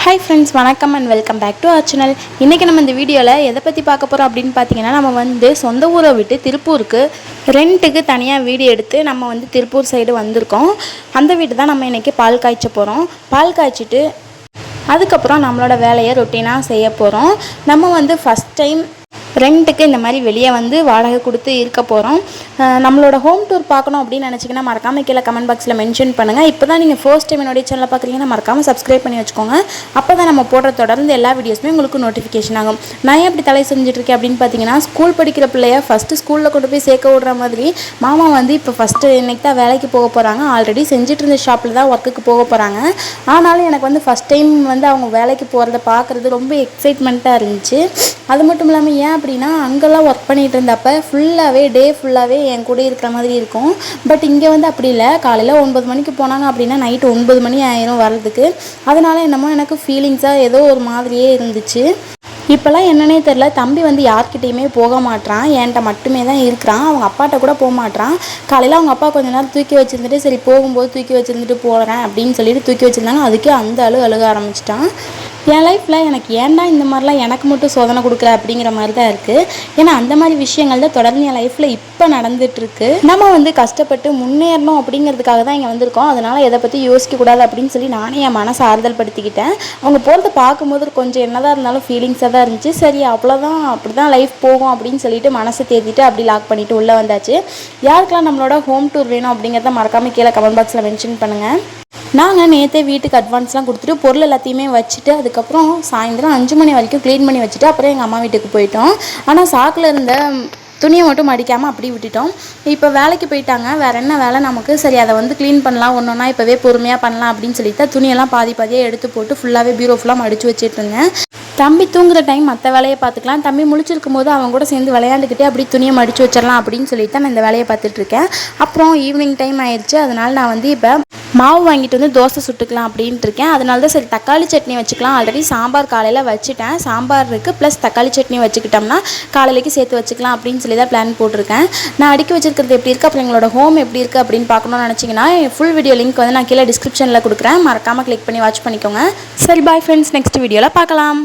Hi friends, வணக்கம் and welcome back to our channel. இன்றைக்கி நம்ம இந்த வீடியோவில் எதை பற்றி பார்க்க போகிறோம் அப்படின்னு பார்த்தீங்கன்னா, நம்ம வந்து சொந்த ஊரை விட்டு திருப்பூருக்கு ரெண்ட்டுக்கு தனியாக வீடு எடுத்து நம்ம வந்து திருப்பூர் சைடு வந்திருக்கோம். அந்த வீடு தான் நம்ம இன்றைக்கி பால் காய்ச்ச போகிறோம். பால் காய்ச்சிட்டு அதுக்கப்புறம் நம்மளோட வேலையை ரொட்டீனாக செய்ய போகிறோம். நம்ம வந்து ஃபஸ்ட் டைம் ரெண்ட்டுக்கு இந்த மாதிரி வெளியே வந்து வாடகை கொடுத்து இருக்க போகிறோம். நம்மளோட ஹோம் டூர் பார்க்கணும் அப்படின்னு நினச்சிங்கன்னா மறக்காமல் கீழே கமெண்ட் பாக்ஸில் மென்ஷன் பண்ணுங்கள். இப்போ தான் நீங்கள் ஃபர்ஸ்ட் டைம் என்னுடைய சேனலை பார்க்குறீங்கன்னா மறக்காமல் சப்ஸ்கிரைப் பண்ணி வச்சுக்கோங்க. அப்போ தான் நம்ம போடுற தொடர்ந்து எல்லா வீடியோஸுமே உங்களுக்கு நோட்டிஃபிகேஷன் ஆகும். நான் எப்படி தலை செஞ்சுட்ருக்கேன் அப்படின்னு பார்த்தீங்கன்னா, ஸ்கூல் படிக்கிற பிள்ளைய ஃபஸ்ட்டு ஸ்கூலில் கொண்டு போய் சேர்க்க விடுற மாதிரி மாமா வந்து இப்போ ஃபஸ்ட்டு இன்றைக்கி தான் வேலைக்கு போக போகிறாங்க. ஆல்ரெடி செஞ்சுட்டு இருந்த ஷாப்பில் தான் ஒர்க்குக்கு போக போகிறாங்க. ஆனாலும் எனக்கு வந்து ஃபஸ்ட் டைம் வந்து அவங்க வேலைக்கு போகிறத பார்க்குறது ரொம்ப எக்ஸைட்மெண்ட்டாக இருந்துச்சு. அது மட்டும் இல்லாமல் ஏன் அப்படின்னா, அங்கெல்லாம் ஒர்க் பண்ணிகிட்டு இருந்தப்போ ஃபுல்லாகவே டே ஃபுல்லாகவே என் கூட இருக்கிற மாதிரி இருக்கும். பட் இங்கே வந்து அப்படி இல்லை. காலையில் 9 மணிக்கு போனாங்க அப்படின்னா நைட்டு 9 மணி ஆயிரும் வர்றதுக்கு. அதனால் என்னமோ எனக்கு ஃபீலிங்ஸாக ஏதோ ஒரு மாதிரியே இருந்துச்சு. இப்போல்லாம் என்னன்னே தெரில, தம்பி வந்து யார்கிட்டையுமே போக மாட்டான், என்கிட்ட மட்டுமே தான் இருக்கிறான். அவங்க அப்பாட்ட கூட போக மாட்டான். காலையில் அவங்க அப்பா கொஞ்ச நேரம் தூக்கி வச்சுருந்துட்டு, சரி போகும்போது தூக்கி வச்சுருந்துட்டு போகிறேன் அப்படின்னு சொல்லிட்டு தூக்கி வச்சுருந்தாங்க. அதுக்கே அந்த அழுக ஆரம்பிச்சிட்டான். என் லைஃப்பில் எனக்கு ஏன்டா இந்த மாதிரிலாம் எனக்கு மட்டும் சோதனை கொடுக்குற அப்படிங்கிற மாதிரி தான் இருக்குது. ஏன்னா அந்த மாதிரி விஷயங்கள் தான் தொடர்ந்து என் லைஃப்பில் இப்போ நடந்துகிட்ருக்கு. நம்ம வந்து கஷ்டப்பட்டு முன்னேறணும் அப்படிங்கிறதுக்காக தான் இங்கே வந்திருக்கோம். அதனால் எதை பற்றி யோசிக்கக்கூடாது அப்படின்னு சொல்லி நானே என் மனசை ஆறுதல் படுத்திக்கிட்டேன். அவங்க போகிறத பார்க்கும்போது கொஞ்சம் என்னதான் இருந்தாலும் ஃபீலிங்ஸாக தான் இருந்துச்சு. சரி அவ்வளோதான், அப்படி தான் லைஃப் போகும் அப்படின்னு சொல்லிட்டு மனசை தேத்திட்டு அப்படி லாக் பண்ணிவிட்டு உள்ளே வந்தாச்சு. யாருக்கெல்லாம் நம்மளோட ஹோம் டூர் வேணும் அப்படிங்கிறத மறக்காமல் கீழே கமெண்ட் பாக்ஸில் மென்ஷன் பண்ணுங்கள். நாங்கள் நேற்றே வீட்டுக்கு அட்வான்ஸ்லாம் கொடுத்துட்டு பொருள் எல்லாத்தையுமே வச்சுட்டு அதுக்கப்புறம் சாயந்தரம் 5 மணி வரைக்கும் க்ளீன் பண்ணி வச்சுட்டு அப்புறம் எங்கள் அம்மா வீட்டுக்கு போயிட்டோம். ஆனால் சாக்கில் இருந்த துணியை மட்டும் மடிக்காமல் அப்படி விட்டுட்டோம். இப்போ வேலைக்கு போயிட்டாங்க, வேறு என்ன வேலை நமக்கு, சரி அதை வந்து க்ளீன் பண்ணலாம், ஒன்றா இப்போவே பொறுமையாக பண்ணலாம் அப்படின்னு சொல்லிட்டு துணியெல்லாம் பாதியாக எடுத்து போட்டு ஃபுல்லாகவே பீரோ ஃபுல்லாக மடித்து வச்சுட்டு இருந்தேன். தம்பி தூங்குற டைம் மற்ற வேலையை பார்த்துக்கலாம், தம்பி முழிச்சிருக்கும் போது அவங்க கூட சேர்ந்து விளையாண்டுக்கிட்டே அப்படி துணியை மடித்து வச்சிடலாம் அப்படின்னு சொல்லிட்டு தான் நான் இந்த வேலையை பார்த்துட்ருக்கேன். அப்புறம் ஈவினிங் டைம் ஆயிடுச்சு. அதனால் நான் வந்து இப்போ மாவு வாங்கிட்டு வந்து தோசை சுட்டுக்கலாம் அப்படின்ட்டு இருக்கேன். அதனால தான் சரி தக்காளி சட்னி வச்சுக்கலாம். ஆல்ரெடி சாம்பார் காலையில் வச்சுட்டேன், சாம்பார் இருக்குது, ப்ளஸ் தக்காளி சட்னி வச்சுக்கிட்டோம்னா காலையிலேக்கு சேர்த்து வச்சுக்கலாம் அப்படின்னு சொல்லி தான் பிளான் போட்டிருக்கேன். நான் அடுக்கி வச்சிருக்கிறது எப்படி இருக்குது, அப்புறம் எங்களோட ஹோம் எப்படி இருக்குது அப்படின்னு பார்க்கணும்னு நினச்சிங்கன்னா ஃபுல் வீடியோ லிங்க் வந்து நான் கீழே டிஸ்கிரிப்ஷனில் கொடுக்குறேன். மறக்காமல் கிளிக் பண்ணி வாட்ச் பண்ணிக்கோங்க. சரி பாய் ஃப்ரெண்ட்ஸ், நெக்ஸ்ட் வீடியோவில் பார்க்கலாம்.